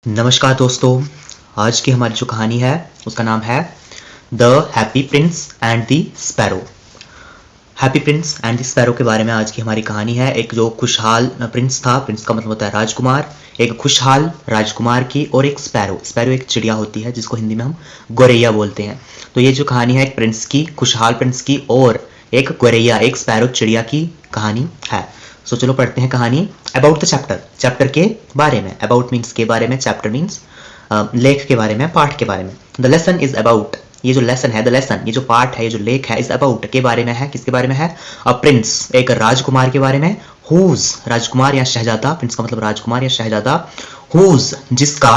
नमस्कार दोस्तों, आज की हमारी जो कहानी है उसका नाम है the happy Prince and the sparrow. Happy Prince and the sparrow के बारे में आज की हमारी कहानी है। एक जो खुशहाल प्रिंस था, प्रिंस का मतलब होता है राजकुमार, एक खुशहाल राजकुमार की, और एक स्पैरो। स्पैरो एक चिड़िया होती है जिसको हिंदी में हम गोरैया बोलते हैं। तो ये जो कहानी है एक प्रिंस की, खुशहाल प्रिंस की, और एक गोरैया, एक स्पैरो चिड़िया की कहानी है। सो चलो पढ़ते हैं कहानी। अबाउट द चैप्टर, चैप्टर के बारे में। अबाउट मीन्स के बारे में, चैप्टर मीन्स लेख के बारे में, पाठ के बारे में। द लेसन इज अबाउट, ये जो लेसन है, द लेसन, ये जो पाठ है, ये जो लेख है, इज अबाउट के बारे में है। किसके बारे में है? अ प्रिंस, एक राजकुमार के बारे में। हुज, राजकुमार या शहजादा, प्रिंस का मतलब राजकुमार या शहजादा। हुज, जिसका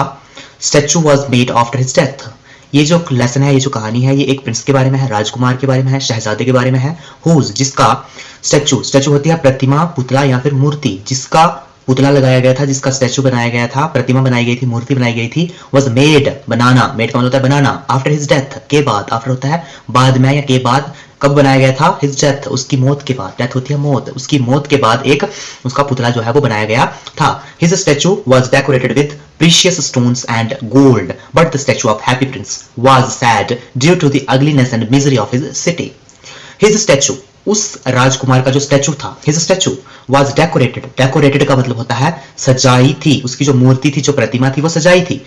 statue was made after his death. ये जो लेसन है, ये जो कहानी है, ये एक प्रिंस के बारे में है, राजकुमार के बारे में है, शहजादे के बारे में है। हुज, जिसका स्टैचू, स्टैचू होती है प्रतिमा, पुतला या फिर मूर्ति, जिसका पुतला लगाया गया था, जिसका स्टैचू बनाया गया था, प्रतिमा बनाई गई थी, मूर्ति बनाई गई थी। वॉज मेड, बनाना, मेड का मतलब होता है बनाना, आफ्टर हिज डेथ, के बाद, आफ्टर होता है बाद में या के बाद। कब बनाया गया था? हिज डेथ, उसकी मौत के बाद। डेथ होती है मौत, उसकी मौत के बाद एक उसका पुतला जो है वो बनाया गया था। His statue was decorated with precious stones and gold, but the statue of Happy Prince was sad due to the ugliness and misery of his city. His statue, उस राजकुमार का जो स्टैचू था, his statue was decorated, decorated का मतलब होता है सजाई थी, उसकी जो मूर्ति थी, जो प्रतिमा थी, वो सजाई थी।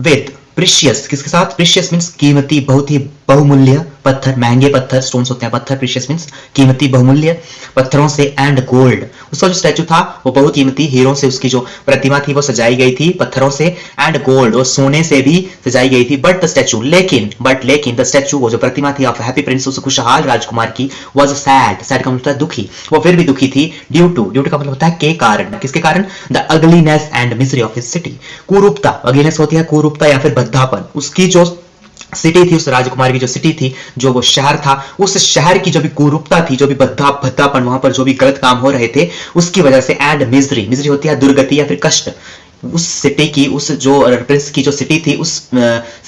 with प्रीशियस, किसके साथ? प्रीशियस मीन्स कीमती, बहुत ही बहुमूल्य पत्थर, महंगे पत्थर, स्टोन्स होते हैं पत्थर, प्रीशियस मीन्स कीमती, बहुमूल्य पत्थरों से, एंड गोल्ड, उसका जो स्टैचू था वो बहुत कीमती हीरों से, उसकी जो प्रतिमा थी वो सजाई गई थी पत्थरों से, एंड गोल्ड, और सोने से भी सजाई गई थी। बट द स्टैचू, लेकिन द स्टैचू, वो जो प्रतिमा थी ऑफ हैप्पी प्रिंस, उस खुशहाल राजकुमार की, वाज सैड, सैड का मतलब होता है दुखी, वो फिर भी दुखी थी, ड्यू टू का मतलब होता है के कारण, किसके कारण? The ugliness and misery of his city, कुरूपता, अगलीनेस होती है कुरूपता या फिर बद्धापन, उसकी जो सिटी थी, उस राजकुमार की जो सिटी थी, जो वो शहर था, उस शहर की जो भी कुरूपता थी, जो भी भद्दापन, वहां पर जो भी गलत काम हो रहे थे, उसकी वजह से, एंड मिजरी, मिजरी होती है दुर्गति या फिर कष्ट, उस सिटी की, उस जो प्रिंस की जो सिटी थी, उस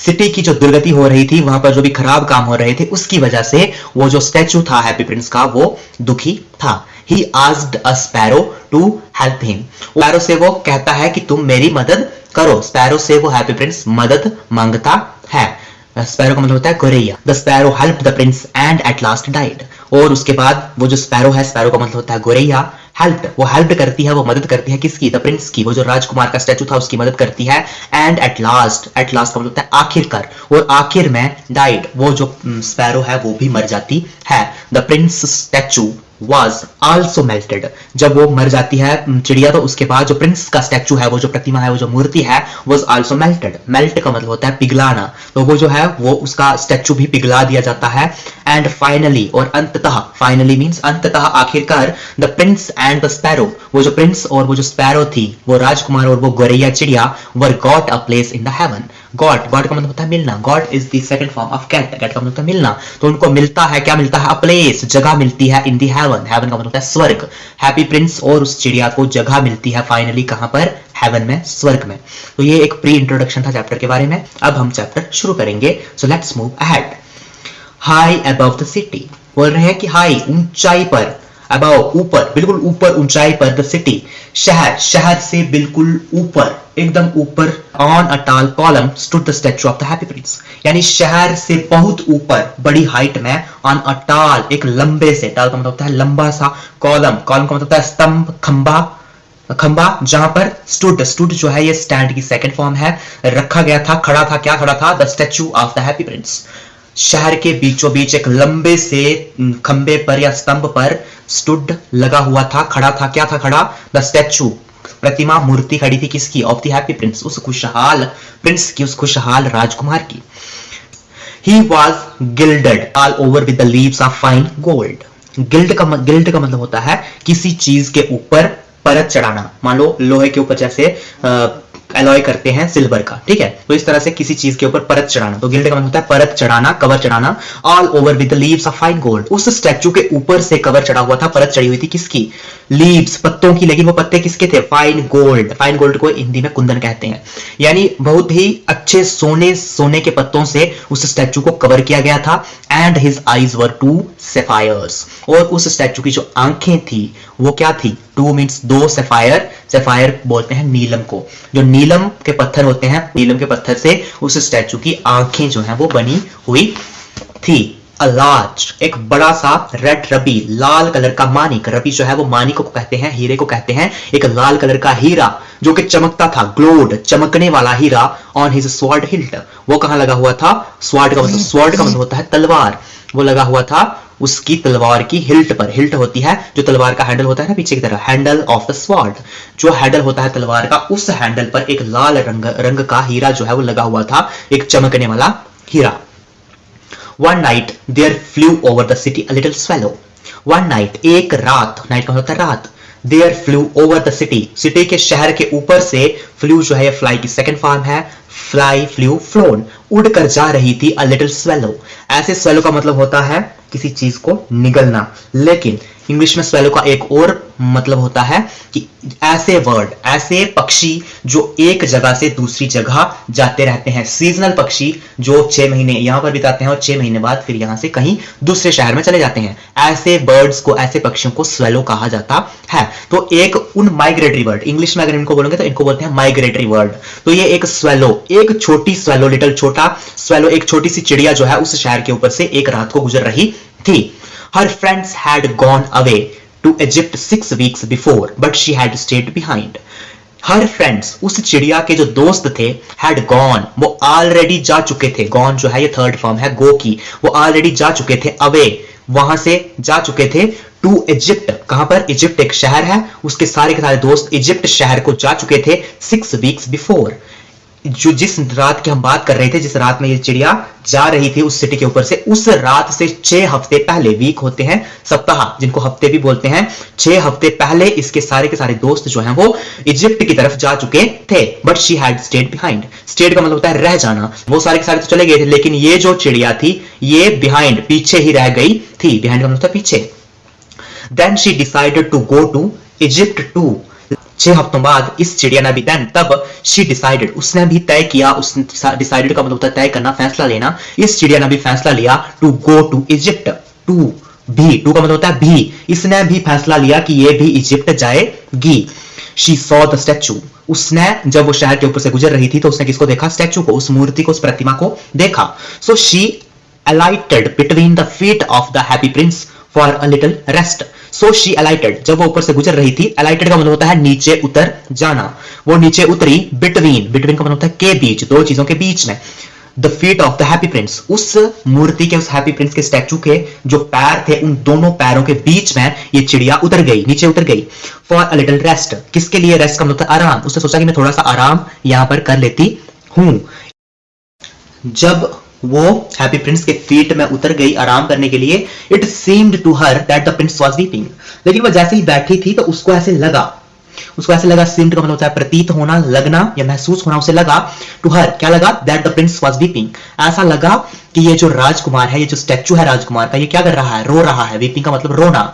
सिटी की जो दुर्गति हो रही थी, वहां पर जो भी खराब काम हो रहे थे, उसकी वजह से वो जो स्टैचू था हैप्पी प्रिंस का, वो दुखी था। He asked a sparrow to help him. Sparrow से वो कहता है कि तुम मेरी मदद करो। स्पैरो से वो हैप्पी प्रिंस मदद मांगता है। स्पैरो का मतलब होता है गोरैया। The sparrow helped the Prince and at last died, और उसके बाद वो जो स्पैरो है, स्पैरो का मतलब होता है गोरैया, हेल्प्ड, वो हेल्प करती है, वो मदद करती है, किसकी? द प्रिंस की, वो जो राजकुमार का स्टैचू था उसकी मदद करती है। एंड एट लास्ट का मतलब होता है आखिरकार, और आखिर में डाइड, वो जो स्पैरो है वो भी मर जाती है। The Prince statue was also melted, जब वो मर जाती है चिड़िया, तो उसके बाद जो प्रिंस का स्टैचू है, वो जो प्रतिमा है, वो जो मूर्ति है, was also melted, मेल्ट का मतलब होता है पिघलाना, तो वो जो है वो उसका स्टैचू भी पिघला दिया जाता है। एंड फाइनली, और अंततः, फाइनली मीन्स अंततः, आखिरकार, the Prince and the sparrow, वो जो प्रिंस और वो जो स्पैरो थी, वो राजकुमार और वो गोरैया चिड़िया, were got a place in the heaven. Got का मतलब होता है मिलना, got is the second form of get, get का मतलब होता है मिलना, तो उनको मिलता है, क्या मिलता है? अ प्लेस, जगह मिलती है, इन द हेवन, हेवन का मतलब होता है स्वर्ग। हैप्पी प्रिंस और उस चिड़िया को जगह मिलती है फाइनली, कहां पर? हेवन में, स्वर्ग में। तो ये एक प्री इंट्रोडक्शन था चैप्टर के बारे में। अब हम चैप्टर शुरू करेंगे। So let's move ahead. High above the city, बोल रहे हैं कि हाई, ऊंचाई पर, अबव, ऊपर, बिल्कुल ऊपर, ऊंचाई पर, द सिटी, शहर, शहर से बिल्कुल ऊपर, एकदम ऊपर, ऑन अ टाल column stood the statue of the happy Prince, यानी शहर से बहुत ऊपर, बड़ी हाइट में, ऑन अ टाल, एक लंबे से, टाल का मतलब होता है लंबा सा, कॉलम, कॉलम का मतलब होता है स्तंभ, खंबा, जहां पर स्टूड, स्टूड जो है ये स्टैंड की सेकंड फॉर्म है, रखा गया था, खड़ा था, क्या खड़ा था? The statue of the happy Prince, शहर के बीचों बीच एक लंबे से खंबे पर या स्तंभ पर स्टूड लगा हुआ था, खड़ा था, क्या था खड़ा? द स्टैचू, प्रतिमा, मूर्ति खड़ी थी, किसकी? ऑफ द हैप्पी प्रिंस, उस खुशहाल प्रिंस की, उस खुशहाल राजकुमार की। He was gilded all over with the leaves of fine gold. Guild का मतलब होता है किसी चीज के ऊपर परत चढ़ाना, मान लो लोहे के ऊपर जैसे एलॉय करते हैं सिल्वर का, ठीक है, तो इस तरह से किसी चीज के ऊपर परत चढ़ाना, तो गिल्ड का मतलब होता है परत चढ़ाना, कवर चढ़ाना। All over with the leaves of fine gold, उस स्टैचू के ऊपर से कवर चढ़ा हुआ था, परत चढ़ी हुई थी, किसकी? लीव्स, पत्तों की, लेकिन वो पत्ते किसके थे? फाइन गोल्ड, फाइन गोल्ड को हिंदी में कुंदन कहते हैं, यानी बहुत ही अच्छे सोने के पत्तों से उस स्टैचू को कवर किया गया था। And his eyes were two sapphires, और उस स्टैचू की जो आंखें थी वो क्या थी? टू मीन्स दो, सेफायर, सेफायर बोलते हैं नीलम को, जो नीलम के पत्थर होते हैं, नीलम के पत्थर से उस स्टैचू की आंखें जो हैं वो बनी हुई थी। अ लार्ज, एक बड़ा सा रेड रबी, लाल कलर का मानिक, रबी जो है वो मानिक को कहते हैं, हीरे को कहते हैं, एक लाल कलर का हीरा जो कि चमकता था, ग्लोड, चमकने वाला हीरा, ऑन हिज स्वॉर्ड हिल्ट, वो कहां लगा हुआ था, स्वॉर्ड का मतलब होता है तलवार, वो लगा हुआ था उसकी तलवार की हिल्ट पर। हिल्ट होती है जो तलवार का हैंडल होता है ना पीछे की तरफ, हैंडल ऑफ द स्वॉर्ड, जो हैंडल होता है तलवार का, उस हैंडल पर एक लाल रंग का हीरा जो है वो लगा हुआ था, एक चमकने वाला हीरा। One night there flew over the city a little swallow. One night, एक रात, नाइट का होता है रात, there flew over the city, city के शहर के ऊपर से, flew जो है फ्लाई की सेकंड फॉर्म है, fly, flew, flown, उड़कर जा रही थी a little swallow। ऐसे swallow का मतलब होता है किसी चीज को निगलना, लेकिन इंग्लिश में swallow का एक और मतलब होता है कि ऐसे वर्ड, ऐसे पक्षी जो एक जगह से दूसरी जगह जाते रहते हैं, सीजनल पक्षी जो 6 महीने यहां पर बिताते हैं और 6 महीने बाद फिर यहां से कहीं दूसरे शहर में चले जाते हैं, ऐसे बर्ड्स को, ऐसे पक्षियों को swallow कहा जाता है। तो एक उन माइग्रेटरी वर्ड, इंग्लिश में अगर इनको बोलोगे तो इनको बोलते हैं माइग्रेटरी वर्ड। तो ये एक swallow, एक छोटी swallow, लिटिल छोटा swallow, एक छोटी सी चिड़िया जो है उस शहर के ऊपर से एक रात को गुजर रही थी। Her friends had gone away to Egypt 6 weeks before, but she had stayed behind. Her friends, उस चिड़िया के जो दोस्त थे, had gone, वो already जा चुके थे, gone जो है ये थर्ड फॉर्म है go की, वो already जा चुके थे, away, वहां से जा चुके थे, to Egypt, कहां पर, इजिप्ट एक शहर है, उसके सारे के सारे दोस्त इजिप्ट शहर को जा चुके थे 6 weeks before। जो जिस रात की हम बात कर रहे थे, जिस रात में ये चिड़िया जा रही थी उस सिटी के ऊपर से, उस रात से 6 हफ्ते पहले, वीक होते हैं सप्ताह जिनको हफ्ते भी बोलते हैं, 6 हफ्ते पहले इसके सारे के सारे दोस्त जो हैं वो इजिप्ट की तरफ जा चुके थे। But she had stayed behind, stayed का मतलब होता है रह जाना, वो सारे के सारे तो चले गए थे, लेकिन ये जो चिड़िया थी ये बिहाइंड, पीछे ही रह गई थी, बिहाइंड का मतलब होता है पीछे। Then she decided to go to Egypt too, 6 हफ्तों बाद इस चिड़िया ने भी, देन तब, शी डिसाइडेड, उसने भी तय किया, उस डिसाइडेड का मतलब होता है तय करना, फैसला लेना, इस चिड़िया ने भी फैसला लिया, to go to Egypt, too भी, टू का मतलब होता है भी, इसने भी फैसला लिया कि ये भी इजिप्ट जाएगी। शी सॉ द स्टैचू, उसने जब वो शहर के ऊपर से गुजर रही थी तो उसने किसको देखा, स्टैचू को, उस मूर्ति को, उस प्रतिमा को देखा। So she alighted between the feet of the happy prince for a little rest. So she alighted, जब वो ऊपर से गुजर रही थी, alighted का मतलब होता है नीचे उतर जाना, वो नीचे उतरी, between, between का मतलब होता है के बीच, दो चीजों के बीच में, the feet of the happy prince, उस मूर्ति के, उस happy prince के स्टैचू के जो पैर थे, उन दोनों पैरों के बीच में ये चिड़िया उतर गई, नीचे उतर गई, for a little rest, किसके लिए रेस्ट का मतलब होता है आराम, उसने सोचा कि मैं थोड़ा सा आराम यहां पर कर लेती हूं। जब वो हैप्पी प्रिंस के फीट में उतर गई आराम करने के लिए, it seemed to her that the prince was weeping, लेकिन वो जैसे ही बैठी थी तो उसको ऐसे लगा, सीम्ड का मतलब होता है प्रतीत होना, लगना या महसूस होना, उसे लगा, टू हर क्या लगा, that the prince was weeping, ऐसा लगा कि ये जो राजकुमार है, ये जो स्टैचू है राजकुमार का, ये क्या कर रहा है, रो रहा है, वीपिंग का मतलब रोना।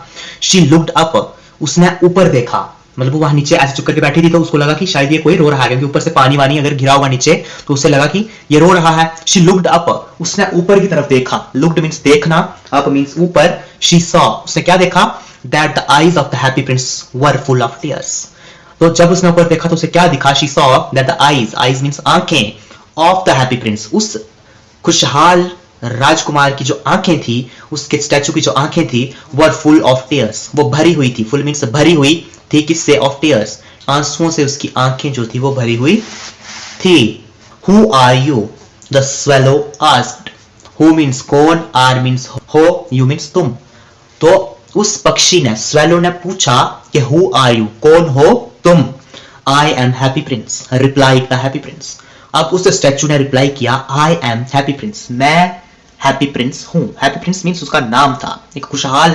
शी लुक्ड अप, उसने ऊपर देखा, मतलब वो वहां नीचे ऐसे चुप करके बैठी थी तो उसको लगा कि शायद ये कोई रो रहा है, क्योंकि ऊपर से पानी वानी अगर गिरा होगा नीचे तो उसे लगा कि ये रो रहा है। शी लुक्ड अप, उसने ऊपर की तरफ देखा, लुक्ड मींस देखना, अप मींस ऊपर, शी सॉ, उसने क्या देखा, that the eyes of the happy Prince were full of tears, तो जब उसने ऊपर देखा तो उसे क्या दिखा, she saw that the eyes means आंखें, ऑफ द हैप्पी प्रिंस, उस खुशहाल राजकुमार की जो आंखें थी, उसके स्टैचू की जो आंखें थी, वर फुल ऑफ टीयर्स, वो भरी हुई थी, फुल मींस भरी हुई थी, किससे, ऑफ टीयर्स, आंसुओं से उसकी आंखें जो थी वो भरी हुई थी। Who are you, the swallow asked, who means कौन, आर मींस हो, यू मींस तुम, तो उस पक्षी ने, स्वेलो ने पूछा कि हु आर यू, कौन हो तुम, I am happy Prince, replied the happy Prince, अब उस स्टैचू ने रिप्लाई किया, आई एम हैप्पी प्रिंस, मैं हैप्पी प्रिंस हूं, हैप्पी प्रिंस मींस उसका नाम था, एक खुशहाल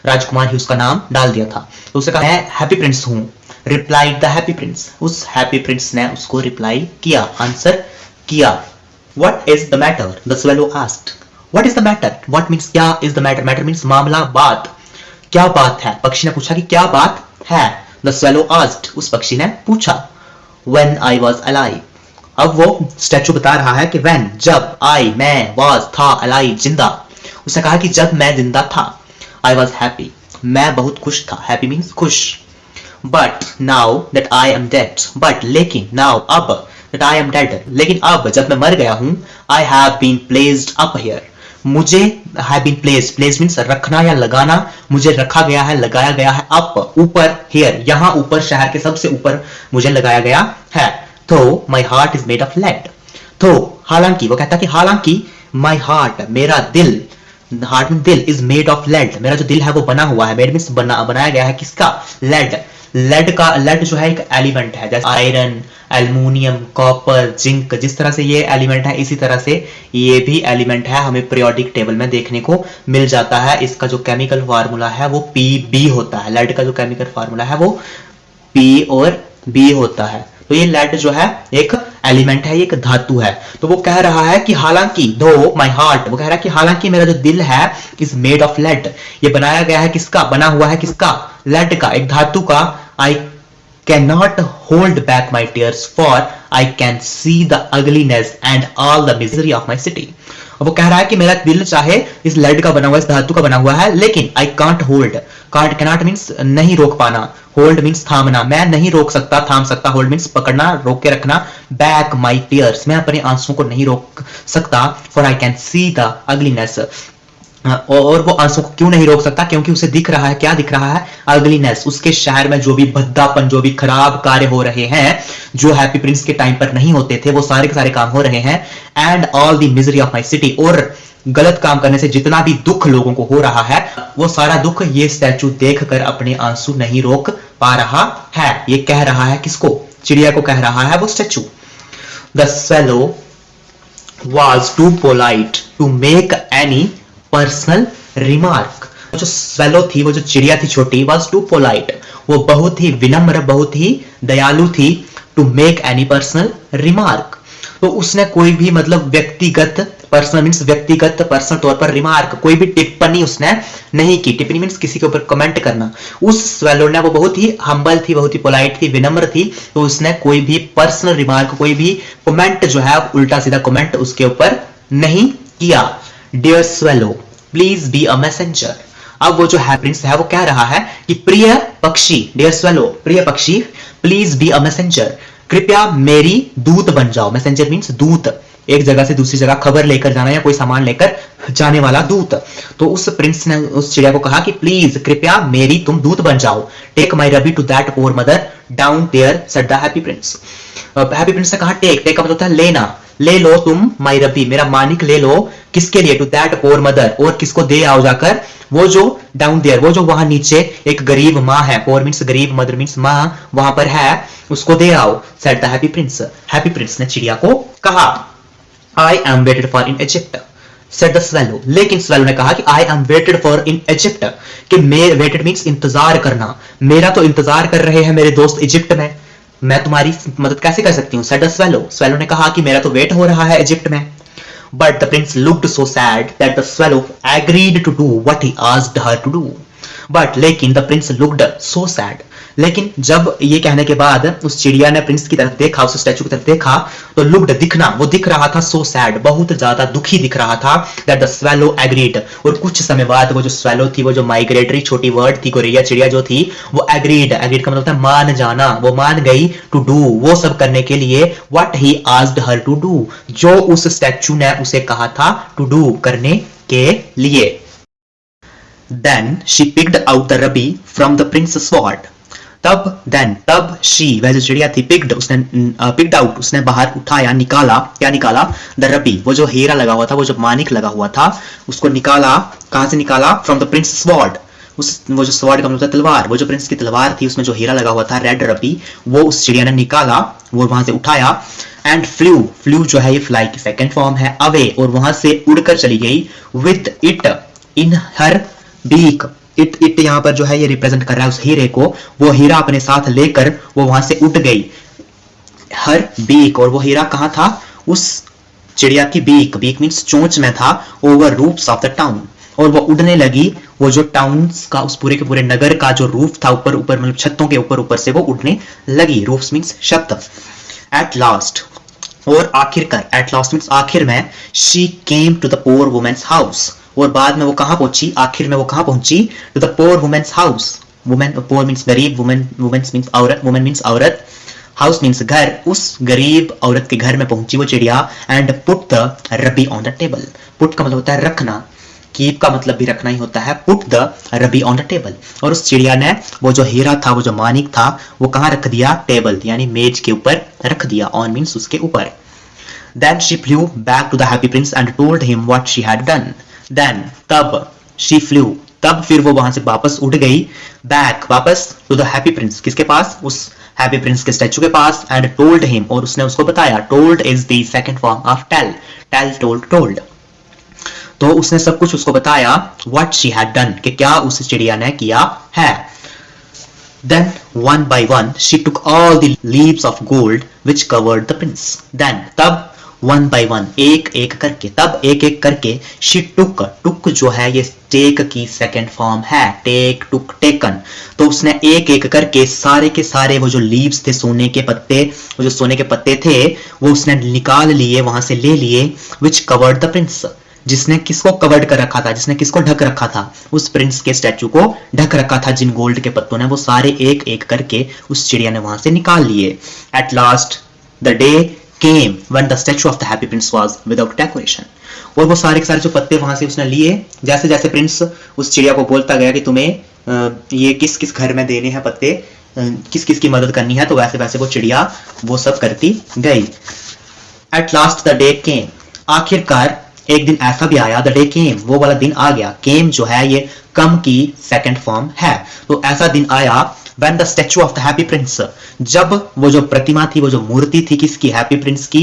राजकुमार ही उसका नाम डाल दिया था, तो उसे कहा मैं हैप्पी प्रिंस हूं, रिप्लाइड द हैप्पी प्रिंस, उस हैप्पी प्रिंस ने उसको रिप्लाई किया, आंसर किया। What is the matter, the swallow asked, what is the matter, what means क्या, is the matter, matter means मामला, बात, क्या बात है, पक्षी ने पूछा कि क्या बात है, द स्वेलो आस्क्ड, उस पक्षी ने पूछा, व्हेन आई वाज अलाइव, अब वो स्टैचू बता रहा है कि व्हेन, जब, आई मैं, वाज था, अलाइव जिंदा, उसने कहा कि जब मैं जिंदा था, आई वाज हैप्पी, मैं बहुत खुश था, हैप्पी मींस खुश, but now that I am dead, but लेकिन, नाउ अब, that I am dead. लेकिन अब जब मैं मर गया हूँ, I have been placed up here. मुझे have been placed, placed means रखना या लगाना, मुझे रखा गया है, लगाया गया है, up ऊपर, here यहाँ ऊपर, शहर के सबसे ऊपर मुझे लगाया गया है. तो my heart is made of lead. तो हालांकि वो कहता है कि हालांकि my heart मेरा दिल, हार्ट में दिल, इज मेड ऑफ लेड, मेरा जो दिल है वो बना हुआ है, मेड मींस बनाया गया है किसका, लेड. लेड जो है एक एलिमेंट है, जैसे आयरन, एल्युमिनियम, कॉपर, जिंक, जिस तरह से ये एलिमेंट है इसी तरह से ये भी एलिमेंट है, हमें पीरियोडिक टेबल में देखने को मिल जाता है. इसका जो केमिकल फार्मूला है वो Pb होता है. लेड का जो केमिकल फार्मूला है वो P और B होता है. तो ये लेड जो है एक एलिमेंट है, ये एक धातु है. तो वो कह रहा है कि हालांकि दो माई हार्ट, वो कह रहा है कि हालांकि मेरा जो दिल है इज मेड ऑफ लेड, ये बनाया गया है किसका, बना हुआ है किसका, लेड का, एक धातु का. I can not hold back my tears for I can see the ugliness and all the misery of my city. वो कह रहा है कि मेरा दिल चाहे इस लेड का बना हुआ, इस धातु का बना हुआ है, लेकिन I can't hold, cannot means नहीं रोक पाना, होल्ड मींस थामना, मैं नहीं रोक सकता, थाम सकता, होल्ड मींस पकड़ना, रोक के रखना, बैक माई टीयर्स, मैं अपने आंसुओं को नहीं रोक सकता, for I can see the ugliness, और वो आंसू को क्यों नहीं रोक सकता, क्योंकि उसे दिख रहा है, क्या दिख रहा है, अगलीनेस, उसके शहर में जो भी भद्दापन, जो भी खराब कार्य हो रहे हैं, जो हैप्पी प्रिंस के टाइम पर नहीं होते थे, वो सारे के सारे काम हो रहे हैं. And all the misery of my city, और गलत काम करने से जितना भी दुख लोगों को हो रहा है, वो सारा दुख ये स्टैचू देखकर अपने आंसू नहीं रोक पा रहा है. ये कह रहा है किसको, चिड़िया को कह रहा है वो statue. The swallow was too polite to make any personal remark. जो स्वेलो थी, वो जो चिड़िया थी छोटी, वॉज टू पोलाइट, वो बहुत ही विनम्र, बहुत ही दयालु थी, to make any personal remark. तो उसने कोई भी मतलब व्यक्तिगत, पर्सनल मींस व्यक्तिगत, पर्सनल तौर पर रिमार्क, कोई भी टिप्पणी उसने नहीं की. टिप्पणी मींस किसी के ऊपर कमेंट करना. उस स्वेलो ने, वो बहुत ही हम्बल थी, बहुत ही पोलाइट थी, विनम्र थी, तो उसने कोई भी पर्सनल रिमार्क, कोई भी कमेंट जो है, उल्टा सीधा कमेंट उसके ऊपर नहीं किया. Dear swallow please be a messenger. अब वो जो है प्रिंस है वो कह रहा है कि प्रिय पक्षी, डियर स्वेलो, प्रिय पक्षी, प्लीज बी अ मैसेंजर, कृपया मेरी दूत बन जाओ. मैसेंजर मींस दूत, एक जगह से दूसरी जगह खबर लेकर जाना या कोई सामान लेकर जाने वाला दूत. तो उस प्रिंस ने उस चिड़िया को कहा कि प्लीज, कृपया मेरी तुम दूत बन जाओ. Take my ruby to that poor mother down there, said the happy Prince. Happy Prince ने कहा टेक, टेक का मतलब होता है लेना, ले लो तुम माई रबी, मेरा मानिक ले लो, किसके लिए, टू दैट पोर मदर, और किसको दे आओ जाकर, वो जो डाउन देयर, वो जो वहां नीचे एक गरीब माँ है, पोर मींस गरीब, मदर मींस माँ, वहां पर है, उसको दे आओ. Said the happy Prince. Happy Prince ने चिड़िया को कहा. I am waited for in Egypt, said the swallow. लेकिन swallow ने कहा कि I am waited for in Egypt, कि वेटेड मींस इंतजार करना, मेरा तो इंतजार कर रहे हैं मेरे दोस्त इजिप्ट में, मैं तुम्हारी मदद कैसे कर सकती हूँ. Said the swallow. swallow ने कहा कि मेरा तो वेट हो रहा है इजिप्ट में. But the prince looked so sad that the swallow agreed to do what he asked her to do. But लेकिन the prince looked so sad. लेकिन जब ये कहने के बाद उस चिड़िया ने प्रिंस की तरफ देखा, उस स्टैचू की तरफ देखा, तो looked दिखना, वो दिख रहा था so sad, बहुत ज्यादा दुखी दिख रहा था. That the swallow agreed. और कुछ समय बाद वो जो swallow थी, वो जो माइग्रेटरी छोटी वर्ड थी, गोरैया चिड़िया जो थी, वो agreed का मतलब होता है मान जाना, वो मान गई to do, वो सब करने के लिए, what he asked her to do, जो उस स्टैचू ने उसे कहा था to do, करने के लिए. Then she picked out the ruby from the prince's sword. तब she, वह जो चिड़िया थी, picked out, उसने बाहर उठाया, निकाला, क्या निकाला, the ruby, वो जो हीरा लगा हुआ था, वो जो मानिक लगा हुआ था, उसको निकाला. कहां से निकाला, from the prince's sword, वो जो स्वॉर्ड का मतलब तलवार, वो जो प्रिंस की तलवार थी, उसमें जो हीरा लगा हुआ था, रेड रबी, वो उस चिड़िया ने निकाला, वो वहां से उठाया. एंड फ्लू जो है ये फ्लाई की सेकंड फॉर्म है, अवे, और वहां से उड़कर चली गई. With it in her beak, it यहां पर जो है ये रिप्रेजेंट कर रहा है उस हीरे को, वो हीरा अपने साथ लेकर वो वहां से उड़ गई. हर बीक, और वो हीरा कहां था, उस चिड़िया की बीक, बीक मींस चोंच में था, over roofs of the town, और वो उड़ने लगी, वो जो टाउन्स का, उस पूरे के पूरे नगर का जो रूफ था, ऊपर ऊपर मतलब छतों के ऊपर ऊपर से वो उड़ने लगी. रूफ्स मींस छत. एट लास्ट, और आखिरकार, एट लास्ट मींस आखिर में, she came to the poor woman's house, और बाद में वो कहां पहुंची, आखिर में वो कहां पहुंची, to the poor woman's house. Woman, poor means गरीब, वुमेन मींस औरत, वुमेन मींस औरत, हाउस मीन्स घर, उस गरीब औरत के घर में पहुंची वो चिड़िया and put the rabi on the table. Put का मतलब होता है रखना, कीप का मतलब भी रखना ही होता है, put the rabi on the table. और उस चिड़िया ने वो जो हीरा था, वो जो मानिक था, वो कहाँ रख दिया? टेबल यानी मेज के ऊपर रख दिया। ऑन मीन्स उसके ऊपर। Then she flew back to the happy prince and told him what she had done. Then तब she flew, तब फिर वो वहां से वापस उड़ गई, बैक वापस, टू द हैप्पी प्रिंस, किसके पास? उस हैप्पी प्रिंस के स्टैचू के पास, एंड टोल्ड हिम, और उसने उसको बताया। Told is the second form of tell, tell told told. तो उसने सब कुछ उसको बताया, व्हाट शी हैड डन, कि क्या उस चिड़िया ने किया है। Then one by one she took all the leaves of gold which covered the prince. Then तब one by one, एक एक करके, तब एक एक करके, she took, took जो है ये take की सेकेंड फॉर्म है, take, took, taken। तो उसने एक एक करके सारे के सारे वो जो leaves थे, सोने के पत्ते, वो जो सोने के पत्ते थे, वो उसने निकाल लिए, वहां से ले लिए, which covered the prince, जिसने किसको कवर्ड कर रखा था, जिसने किसको ढक रखा था? उस प्रिंस के स्टैचू को ढक रखा था जिन गोल्ड के पत्तों ने, वो सारे एक एक करके उस चिड़िया ने वहां से निकाल लिए। At last the day came when the statue of the happy Prince was without decoration. और वो सारे के सारे जो पत्ते वहां से उसने लिए, जैसे जैसे प्रिंस उस चिड़िया को बोलता गया कि तुम्हें ये किस किस घर में देने हैं पत्ते, किस किस की मदद करनी है, तो वैसे वैसे वो चिड़िया वो सब करती गई। एट लास्ट द डे केम, आखिरकार एक दिन ऐसा भी आया, द डे केम, वो वाला दिन आ गया। केम जो है ये कम की सेकंड फॉर्म है, तो ऐसा दिन आया when the statue of the happy Prince, जब वो जो प्रतिमा थी, वो जो मूर्ति थी किसकी? हैप्पी प्रिंस की,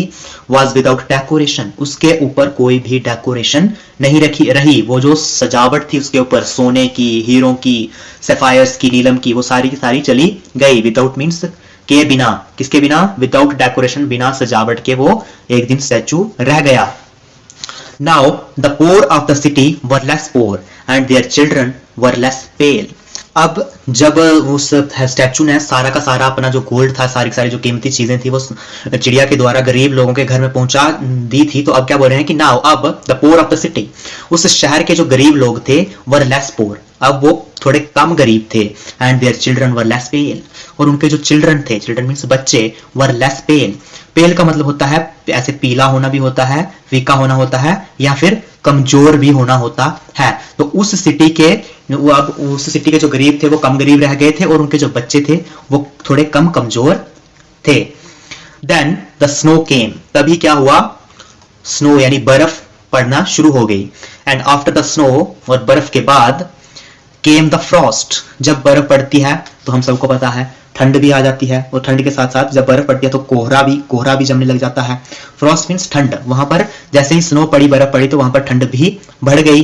वाज विदाउट डेकोरेशन, उसके ऊपर कोई भी डेकोरेशन नहीं रही। वो जो सजावट थी उसके ऊपर, सोने की, हीरों की, सफायर्स की, नीलम की, वो सारी की सारी चली गई। विदाउट मीन्स के बिना, किसके बिना? विदाउट डेकोरेशन, बिना सजावट के वो एक दिन स्टैचू रह गया। Now the poor of the city were less poor and their children were less pale. अब जब उस स्टैचू ने सारा का सारा अपना जो गोल्ड था, सारी सारी जो कीमती चीजें थी, वो चिड़िया के द्वारा गरीब लोगों के घर में पहुंचा दी थी, तो अब क्या बोल रहे हैं कि नाउ, अब the poor of the city, उस शहर के जो गरीब लोग थे, वर लेस पोर, अब वो थोड़े कम गरीब थे, and their children were less pale, और उनके जो चिल्ड्रन थे, चिल्ड्रन मीन्स बच्चे, वर लेस पेल। पेल का मतलब होता है ऐसे पीला होना भी होता है, फीका होना होता है, या फिर कमजोर भी होना होता है। तो उस सिटी के जो गरीब थे वो कम गरीब रह गए थे, और उनके जो बच्चे थे वो थोड़े कम कमजोर थे। देन द स्नो केम, तभी क्या हुआ? स्नो यानी बर्फ पड़ना शुरू हो गई। एंड आफ्टर द स्नो, और बर्फ के बाद, केम द फ्रॉस्ट, जब बर्फ पड़ती है तो हम सबको पता है ठंड भी आ जाती है, और ठंड के साथ साथ जब बर्फ पड़ती है तो कोहरा भी जमने लग जाता है। फ्रॉस्ट मीन्स ठंड, वहां पर जैसे ही स्नो पड़ी, बर्फ पड़ी, तो वहां पर ठंड भी बढ़ गई।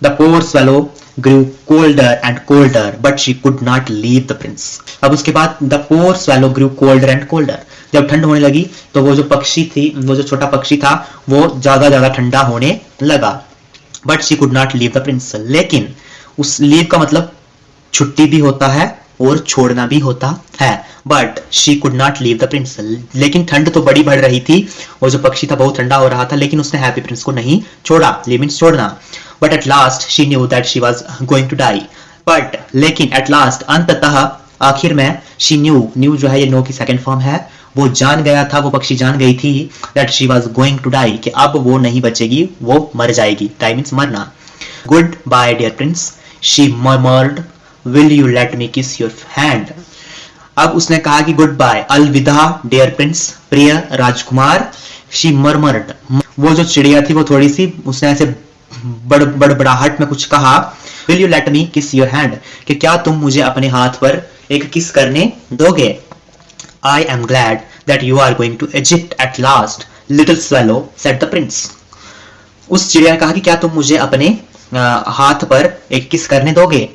The poor swallow grew colder and colder but she could not leave the prince। अब उसके बाद the poor swallow grew colder and colder, जब ठंड होने लगी तो वो जो पक्षी थी, वो जो छोटा पक्षी था, वो ज्यादा ठंडा होने लगा। but she could not leave the prince, लेकिन उस लीव का मतलब छुट्टी भी होता है और छोड़ना भी होता है। But she could not leave the Prince, लेकिन ठंड तो बड़ी बढ़ रही थी, वो जो पक्षी था बहुत ठंडा हो रहा था, लेकिन उसने हैप्पी प्रिंस को नहीं छोड़ा। लीव मींस छोड़ना। But at last she knew that she was going to die, but लेकिन एट लास्ट अंततः, आखिर में, शी न्यू जो है ये नो की सेकंड फॉर्म है, वो जान गया था, वो पक्षी जान गई थी, that she was going to die, कि अब वो नहीं बचेगी, वो मर जाएगी। डाई मींस मरना। Goodbye dear prince, she murmured, will you let me kiss your hand। अब उसने कहा कि गुड बाय, अलविदा डियर प्रिंस, प्रिय राजकुमार। शी मर्मर्ड, वो जो चिड़िया थी वो थोड़ी सी, उसने ऐसे बड़बड़ाहट में कुछ कहा। will you let me kiss your hand, कि क्या तुम मुझे अपने हाथ पर एक किस करने दोगे। I am glad that you are going to Egypt at last, little swallow said the prince। उस चिड़िया ने कहा कि क्या तुम मुझे अपने हाथ पर एक किस करने दोगे।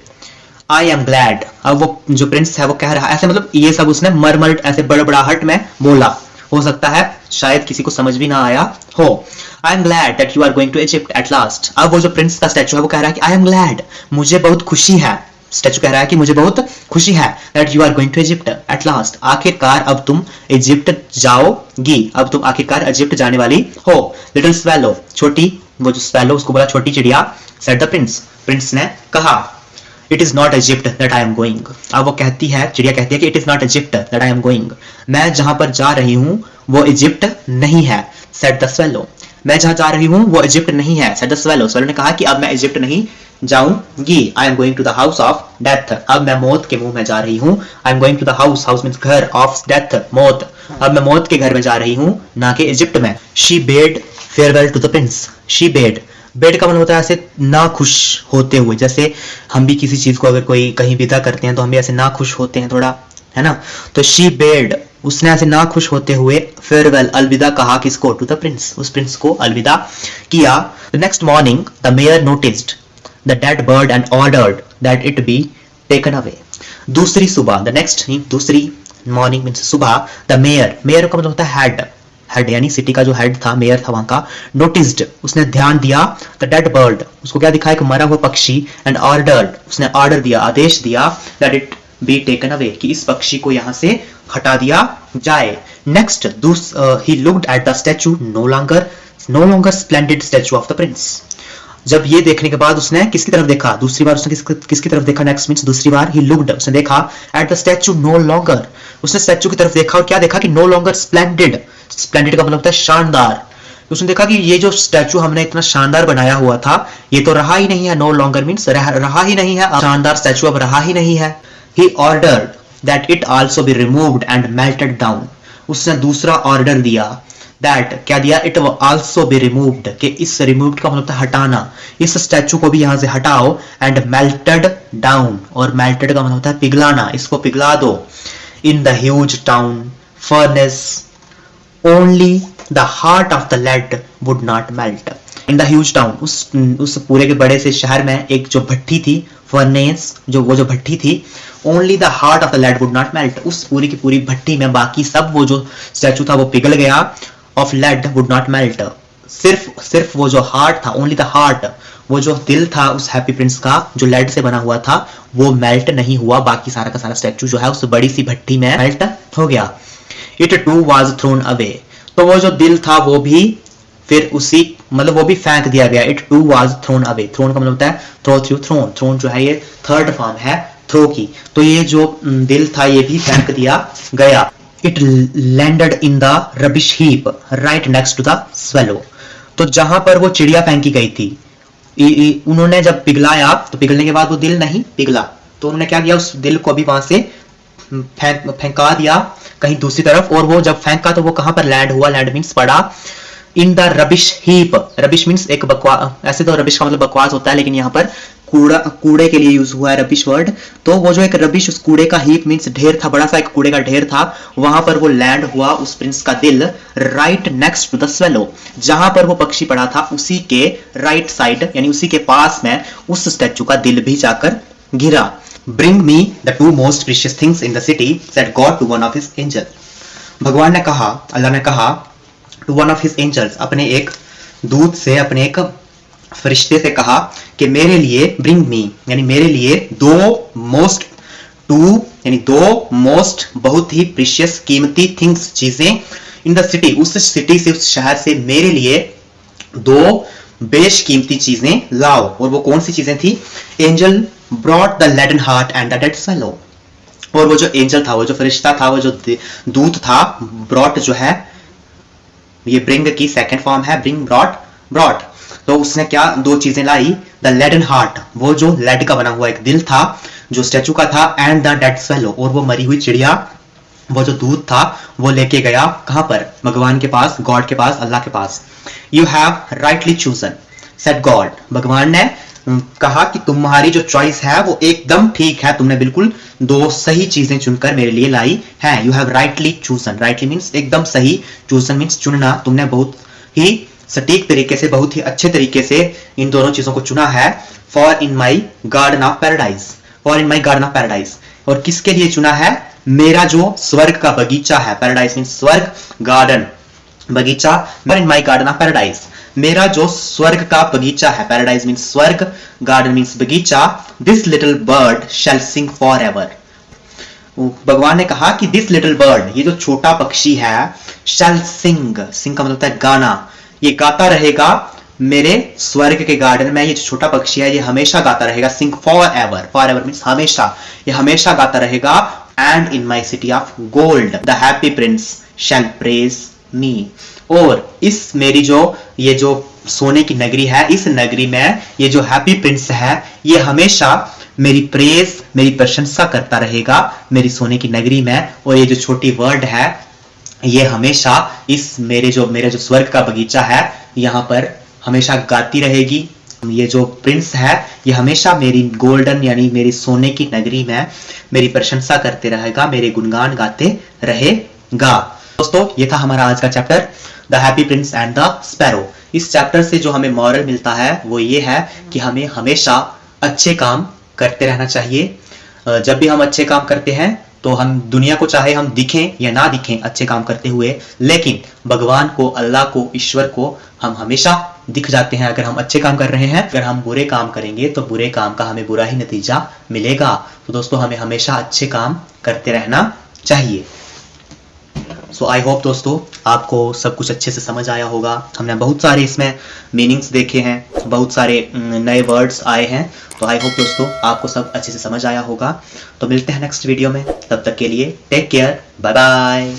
I am glad, अब वो जो प्रिंस है वो कह रहा है ऐसे, मतलब ये सब उसने मरमर ऐसे बड़बड़ाहट में बोला, हो सकता है शायद किसी को समझ भी ना आया हो। I am glad that you are going to Egypt at last। अब वो जो प्रिंस का स्टैचू है वो कह रहा है कि I am glad, मुझे बहुत खुशी है। स्टैचू कह रहा है कि मुझे बहुत खुशी है, that you are going to Egypt at last, आखिरकार अब तुम इजिप्ट जाओगी, अब तुम आखिरकार इजिप्ट जाने वाली हो। Little swallow, छोटी, वो जो swallow उसको बोला छोटी चिड़िया, said the prince, प्रिंस ने कहा। It is not Egypt that I am going. अब वो कहती है, चिड़िया कहती है कि it is not Egypt that I am going, मैं जहां पर जा रही हूं वो इजिप्ट नहीं है। सेड द स्वेलो, मैं जहां जा रही हूं वो इजिप्ट नहीं है। सेड द स्वेलो, स्वेलो ने कहा कि अब मैं इजिप्ट नहीं जाऊंगी। I am going to the house of death, अब मैं मौत के मुंह में जा रही हूं। I am going to the house, house means घर, ऑफ डेथ मौत, अब मैं मौत के घर में जा रही हूं, ना कि इजिप्ट में। She bade farewell to the prince, she bade, bade का मतलब होता है ऐसे ना खुश होते हुए, जैसे हम भी किसी चीज को अगर कोई कहीं विदा करते हैं तो हम भी ऐसे ना खुश होते हैं थोड़ा, है ना। तो शी बेड, उसने ऐसे ना खुश होते हुए फेयरवेल, अलविदा कहा किसको, टू द प्रिंस, उस प्रिंस को अलविदा किया। The next morning the mayor noticed the dead bird and ordered that it be taken away. दूसरी सुबह, द नेक्स्ट दूसरी मॉर्निंग मींस सुबह, द मेयर, मेयर का मतलब होता है हेड, हेड यानी सिटी का जो हेड था, मेयर था वहां का। नोटिस्ड, उसने ध्यान दिया, द डेड बर्ड, उसको क्या दिखा, एक मरा हुआ पक्षी, एंड ऑर्डर्ड, उसने ऑर्डर दिया, आदेश दिया, that it be taken away, कि इस पक्षी को यहां से हटा दिया जाए। Next he looked at the statue, no longer splendid statue of the prince. जब ये देखने के बाद उसने किसकी तरफ देखा, दूसरी बार उसने किसकी तरफ देखा, नेक्स्ट मींस दूसरी बार, ही लुक्ड, उसने देखा, at the statue no longer, उसने स्टैचू की तरफ देखा और क्या देखा कि नो लॉन्गर स्प्लेंडेड, स्प्लेंडेड का मतलब होता है शानदार। उसने देखा कि ये जो स्टैचू हमने इतना शानदार बनाया हुआ था ये तो रहा ही नहीं है, नो लॉन्गर मींस रहा ही नहीं है, शानदार स्टैचू अब रहा ही नहीं है। He ordered that it also be removed and melted down, उसने दूसरा ऑर्डर दिया, दैट क्या दिया, इट आल्सो बी रिमूव्ड, कि इस रिमूव्ड का मतलब हटाना, इस स्टैचू को भी यहां से हटाओ, एंड मेल्टेड डाउन, और मेल्टेड का मतलब होता है पिघलाना, इसको पिघला दो। In the huge town furnace only the heart of the lead would not melt. In the huge town, उस पूरे के बड़े से शहर में एक जो भट्टी थी, फर्नेस, जो भट्टी थी, only the heart of the lead would not melt, उस पूरी की पूरी भट्टी में बाकी सब वो जो स्टैचू था वो पिघल गया। Of lead would not melt, सिर्फ वो जो हार्ट था, ओनली द हार्ट, वो जो दिल था उस हैप्पी प्रिंस का जो लेड से बना हुआ था वो मेल्ट नहीं हुआ, बाकी सारा का सारा स्टैचू जो है उस बड़ी सी भट्टी में मेल्ट हो गया। It too was thrown away, तो वो जो दिल था वो भी फिर उसी मतलब वो भी फेंक दिया गया। It too was thrown away, thrown का मतलब होता है थ्रो थ्रू थ्रोन, थ्रोन जो है ये थर्ड फॉर्म है थ्रो की, तो ये जो दिल था ये भी फेंक दिया गया। It landed in the rubbish heap right next to the swallow, तो जहां पर वो चिड़िया फेंकी गई थी उन्होंने जब पिघलाया तो पिघलने के बाद वो दिल नहीं पिघला, तो उन्होंने क्या किया, उस दिल को भी वहां से फेंका दिया कहीं दूसरी तरफ, और वो जब फेंका तो वो कहां पर लैंड हुआ, लैंड मींस पड़ा, इन the rubbish heap, rubbish means एक बकवास, ऐसे तो रबिश का मतलब बकवास होता है लेकिन यहाँ पर कूड़े के लिए यूज हुआ है रबिश वर्ड, तो वो जो एक रबिश उस कूड़े का हीप मींस ढेर था, बड़ा सा एक कूड़े का ढेर था, वहां पर वो लैंड हुआ उस प्रिंस का दिल, right next to the swallow, जहां पर वो पक्षी पड़ा था उसी के राइट साइड यानी उसी के पास में उस स्टैचू का दिल भी जाकर गिरा। Bring me the two most precious things in the city said God to one of his angel, भगवान ने कहा, अल्लाह ने कहा, to one of his angels, अपने एक दूत से, अपने एक फरिश्ते से कहा कि मेरे लिए, ब्रिंग मी यानी मेरे लिए, दो मोस्ट बहुत ही प्रीशियस कीमती थिंग्स चीजें, इन द सिटी उस सिटी से, उस शहर से मेरे लिए दो बेशकीमती चीजें लाओ। और वो कौन सी चीजें थी? Angel brought the leaden heart and the dead swallow, और वो जो एंजल था, वो जो फरिश्ता था, वो जो दूत था, ब्रॉट जो है ये ब्रिंग की सेकंड फॉर्म है, ब्रिंग ब्रॉट, तो उसने क्या दो चीजें लाई, द लेडन हार्ट, वो जो लेड का बना हुआ एक दिल था जो स्टैचू का था, एंड द डेड स्वेलो, और वो मरी हुई चिड़िया, वो जो दूध था वो लेके गया कहां पर? भगवान के पास, गॉड के पास, अल्लाह के पास। You have rightly chosen said God, भगवान ने कहा कि तुम्हारी जो चॉइस है वो एकदम ठीक है, तुमने बिल्कुल दो सही चीजें चुनकर मेरे लिए लाई है। You have rightly chosen, rightly means एकदम सही, चूजन मींस चुनना, तुमने बहुत ही सटीक तरीके से, बहुत ही अच्छे तरीके से इन दोनों चीजों को चुना है। For in my garden of paradise, for in my garden of paradise, और किसके लिए चुना है? मेरा जो स्वर्ग का बगीचा है, पैराडाइज मींस स्वर्ग, गार्डन बगीचा, in my garden of paradise, मेरा जो स्वर्ग का बगीचा है, पैराडाइज मींस स्वर्ग, गार्डन मींस बगीचा, this little bird shall sing for ever, भगवान ने कहा कि दिस लिटिल बर्ड, ये जो छोटा पक्षी है, शैल सिंग, सिंग का मतलब होता है गाना, ये गाता रहेगा, मेरे स्वर्ग के गार्डन में ये जो छोटा पक्षी है ये हमेशा गाता रहेगा, sing for ever, for ever means हमेशा, ये हमेशा गाता रहेगा। And in my city of gold the happy Prince shall praise me, और इस मेरी जो ये जो सोने की नगरी है, इस नगरी में ये जो हैप्पी प्रिंस है ये हमेशा मेरी प्रेज, मेरी प्रशंसा करता रहेगा मेरी सोने की नगरी में। और ये जो छोटी वर्ड है ये हमेशा इस मेरे जो स्वर्ग का बगीचा है यहाँ पर हमेशा गाती रहेगी। ये जो प्रिंस है ये हमेशा मेरी गोल्डन यानी मेरी सोने की नगरी में मेरी प्रशंसा करते रहेगा, मेरे गुणगान गाते रहेगा। दोस्तों ये था हमारा आज का chapter the happy Prince and the sparrow. इस चैप्टर से जो हमें मॉरल मिलता है वो ये है कि हमें हमेशा अच्छे काम करते रहना चाहिए। जब भी हम अच्छे काम करते हैं तो हम दुनिया को चाहे हम दिखें या ना दिखें अच्छे काम करते हुए, लेकिन भगवान को, अल्लाह को, ईश्वर को हम हमेशा दिख जाते हैं अगर हम अच्छे काम कर रहे हैं। अगर हम बुरे काम करेंगे तो बुरे काम का हमें बुरा ही नतीजा मिलेगा। तो दोस्तों हमें हमेशा अच्छे काम करते रहना चाहिए। सो आई होप दोस्तों आपको सब कुछ अच्छे से समझ आया होगा। हमने बहुत सारे इसमें मीनिंग्स देखे हैं, बहुत सारे नए वर्ड्स आए हैं। तो आई होप दोस्तों आपको सब अच्छे से समझ आया होगा। तो मिलते हैं नेक्स्ट वीडियो में, तब तक के लिए टेक केयर, बाय बाय।